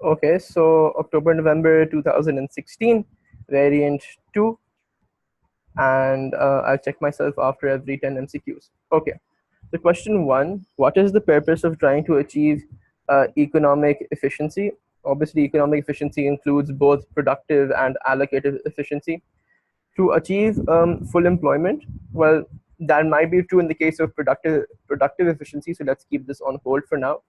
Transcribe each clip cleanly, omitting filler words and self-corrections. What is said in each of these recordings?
Okay, so October, November 2016, variant 2, and I'll check myself after every 10 MCQs. Okay, so question 1, what is the purpose of trying to achieve economic efficiency? Obviously, economic efficiency includes both productive and allocative efficiency. To achieve full employment, well, that might be true in the case of productive efficiency, so let's keep this on hold for now.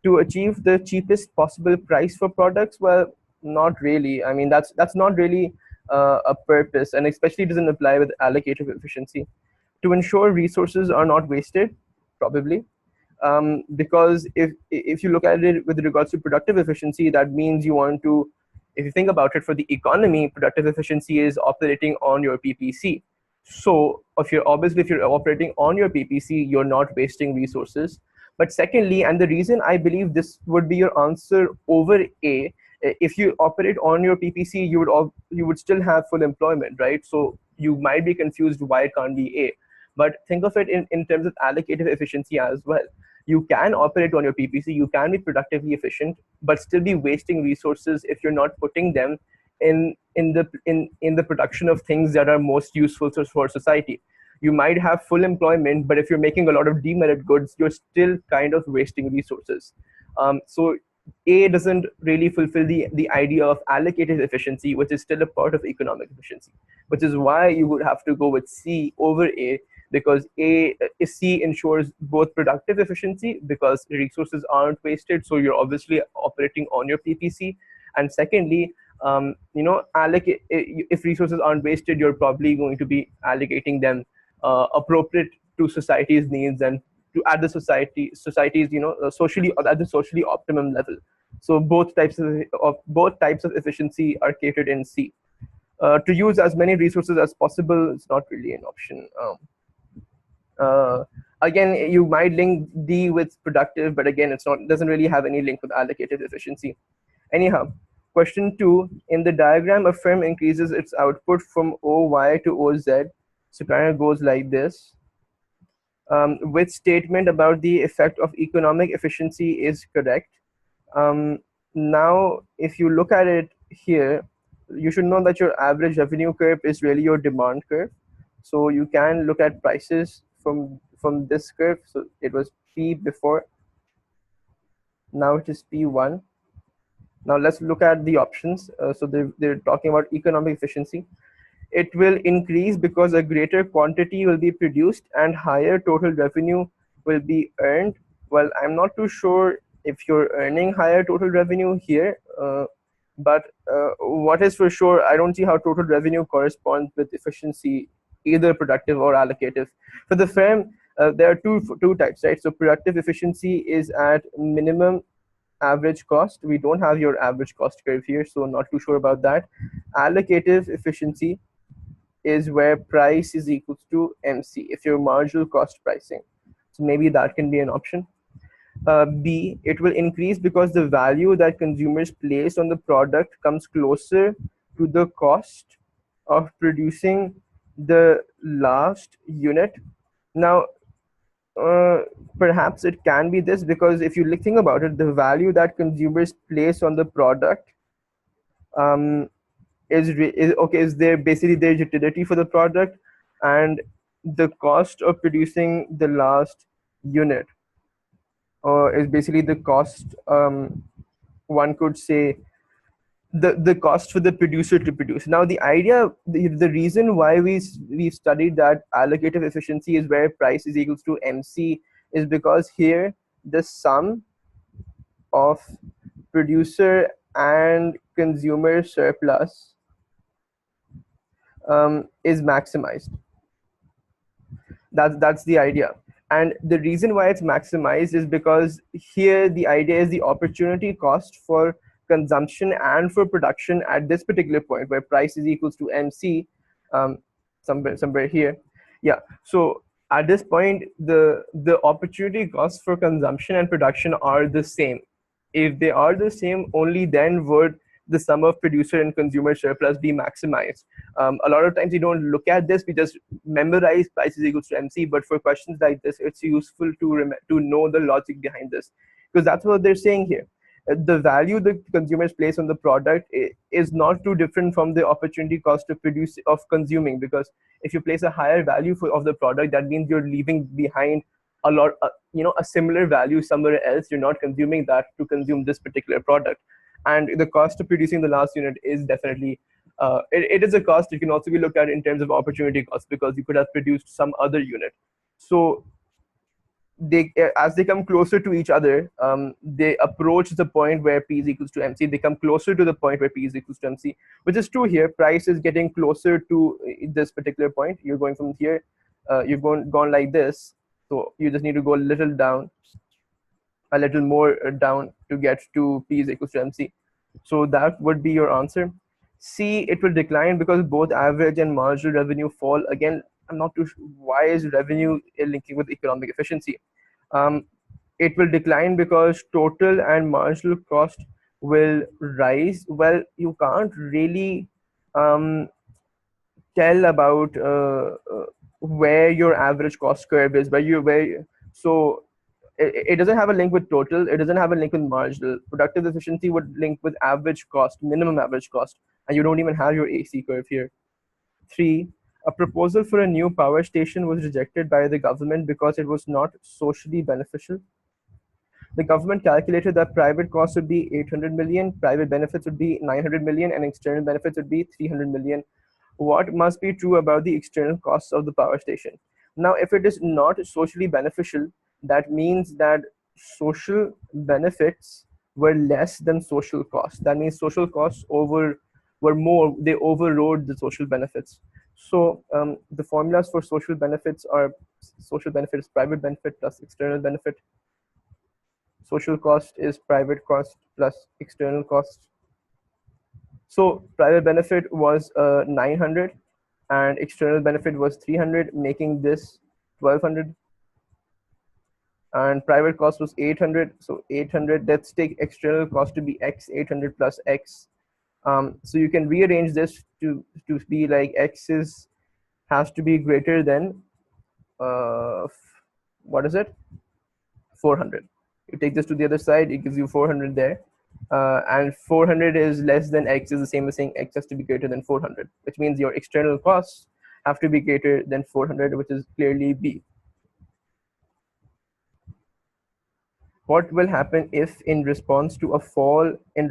To achieve the cheapest possible price for products, well, not really. I mean, that's not really a purpose, and especially doesn't apply with allocative efficiency. To ensure resources are not wasted, probably, because if you look at it with regards to productive efficiency, that means you want to, if you think about it, for the economy, productive efficiency is operating on your PPC. So if you're operating on your PPC, you're not wasting resources. But secondly, and the reason I believe this would be your answer over A, if you operate on your PPC, you would still have full employment, right? So you might be confused why it can't be A. But think of it in terms of allocative efficiency as well. You can operate on your PPC, you can be productively efficient, but still be wasting resources if you're not putting them in the production of things that are most useful for society. You might have full employment, but if you're making a lot of demerit goods, you're still kind of wasting resources. So A doesn't really fulfill the idea of allocated efficiency, which is still a part of economic efficiency, which is why you would have to go with C over A, because C ensures both productive efficiency because resources aren't wasted, so you're obviously operating on your PPC, and secondly, allocate, if resources aren't wasted, you're probably going to be allocating them appropriate to society's needs and to at the society's socially at the socially optimum level. So both types of efficiency are catered in C. To use as many resources as possible is not really an option. Uh, Again, you might link D with productive, but again, it doesn't really have any link with allocated efficiency. Anyhow, question 2, in the diagram, a firm increases its output from OY to OZ. So kind of goes like this. Which statement about the effect of economic efficiency is correct? Um, Now, if you look at it here, you should know that your average revenue curve is really your demand curve. So you can look at prices from this curve. So it was P before, now it is P1. Now let's look at the options. So they're talking about economic efficiency. It will increase because a greater quantity will be produced and higher total revenue will be earned. Well, I'm not too sure if you're earning higher total revenue here, but what is for sure, I don't see how total revenue corresponds with efficiency, either productive or allocative. For the firm, there are two types, right? So productive efficiency is at minimum average cost. We don't have your average cost curve here, so not too sure about that. Allocative efficiency is where price is equals to MC, if your marginal cost pricing. So maybe that can be an option. B, it will increase because the value that consumers place on the product comes closer to the cost of producing the last unit. Now, uh, perhaps it can be this, because if you think about it, the value that consumers place on the product um, is okay, is there basically their utility for the product, and the cost of producing the last unit is basically the cost, one could say, the cost for the producer to produce. Now the idea, the reason why we studied that allocative efficiency is where price is equals to MC is because here the sum of producer and consumer surplus is maximized. That's the idea. And the reason why it's maximized is because here the idea is the opportunity cost for consumption and for production at this particular point where price is equals to MC, um, somewhere here. Yeah. So at this point, the opportunity costs for consumption and production are the same. If they are the same, only then would the sum of producer and consumer surplus be maximized. A lot of times we don't look at this, we just memorize price is equals to MC, but for questions like this, it's useful to know the logic behind this, because that's what they're saying here. the value the consumers place on the product is not too different from the opportunity cost of produce of consuming, because if you place a higher value of the product, that means you're leaving behind a lot, a similar value somewhere else. You're not consuming that to consume this particular product, and the cost of producing the last unit is definitely it is a cost. It can also be looked at in terms of opportunity cost, because you could have produced some other unit. So they, as they come closer to each other, they approach the point where P is equals to MC. They come closer to the point where P is equals to MC, which is true here. Price is getting closer to this particular point. You're going from here, you've gone like this. So you just need to go a little down, a little more down to get to P is equals to MC. So that would be your answer. C, it will decline because both average and marginal revenue fall. Again, I'm not too sure why is revenue linking with economic efficiency. It will decline because total and marginal cost will rise. Well, you can't really tell about where your average cost curve is, so it doesn't have a link with total, it doesn't have a link with marginal. Productive efficiency would link with average cost, minimum average cost, and you don't even have your AC curve here. 3, a proposal for a new power station was rejected by the government because it was not socially beneficial. The government calculated that private costs would be 800 million, private benefits would be 900 million, and external benefits would be 300 million. What must be true about the external costs of the power station? Now, if it is not socially beneficial, that means that social benefits were less than social costs. That means social costs were more, they overrode the social benefits. So the formulas for social benefits are: social benefit is private benefit plus external benefit. Social cost is private cost plus external cost. So private benefit was 900 and external benefit was 300, making this 1200. And private cost was 800. So 800, let's take external cost to be X, 800 plus X. So you can rearrange this to be like X has to be greater than, what is it? 400. You take this to the other side, it gives you 400 there. And 400 is less than X is the same as saying X has to be greater than 400, which means your external costs have to be greater than 400, which is clearly B. What will happen if in response to a fall in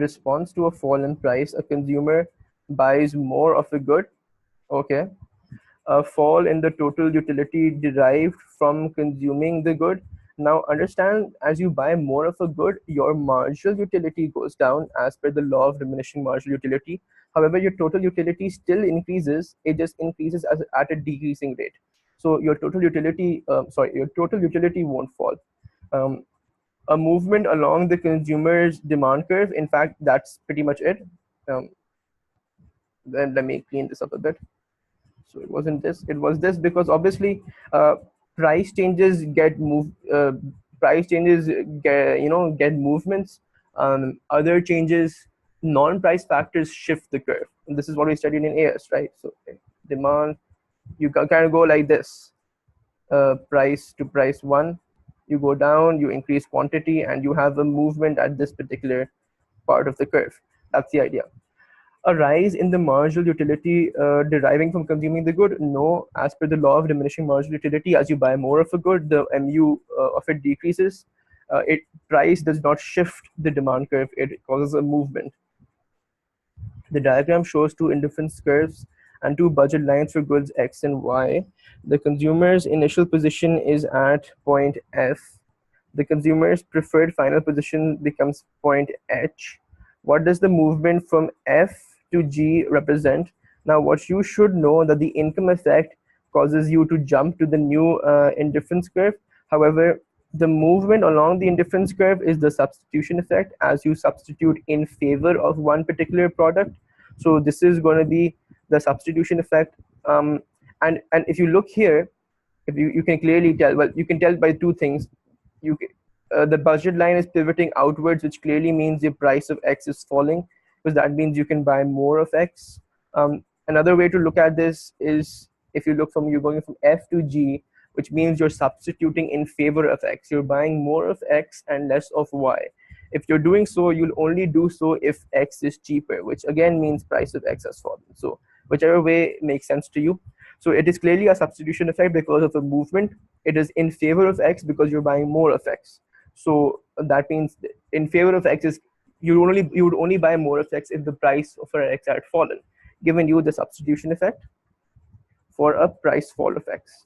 price, a consumer buys more of a good? Okay. A fall in the total utility derived from consuming the good. Now understand, as you buy more of a good, your marginal utility goes down as per the law of diminishing marginal utility. However, your total utility still increases. It just increases at a decreasing rate. So your total utility, won't fall. A movement along the consumer's demand curve. In fact, that's pretty much it. Then let me clean this up a bit. So it wasn't this, it was this, because obviously price changes get moved, get movements. Other changes, non-price factors shift the curve. And this is what we studied in AS, right? So demand, you kind of go like this, price to price 1, you go down, you increase quantity, and you have a movement at this particular part of the curve. That's the idea. A rise in the marginal utility deriving from consuming the good? No, as per the law of diminishing marginal utility, as you buy more of a good, the MU of it decreases. Price does not shift the demand curve, it causes a movement. The diagram shows two indifference curves and two budget lines for goods X and Y. The consumer's initial position is at point F. The consumer's preferred final position becomes point H. What does the movement from F to G represent? Now, what you should know that the income effect causes you to jump to the new indifference curve. However, the movement along the indifference curve is the substitution effect, as you substitute in favor of one particular product. So this is going to be the substitution effect. And if you look here, if you can clearly tell, well, you can tell by two things. The budget line is pivoting outwards, which clearly means the price of X is falling, because that means you can buy more of X. Another way to look at this is if you're going from F to G, which means you're substituting in favor of X. You're buying more of X and less of Y. If you're doing so, you'll only do so if X is cheaper, which again means price of X has fallen. So whichever way makes sense to you. So it is clearly a substitution effect because of the movement. It is in favor of X because you're buying more of X. So that means in favor of X is you would only buy more of X if the price for X had fallen, giving you the substitution effect for a price fall of X.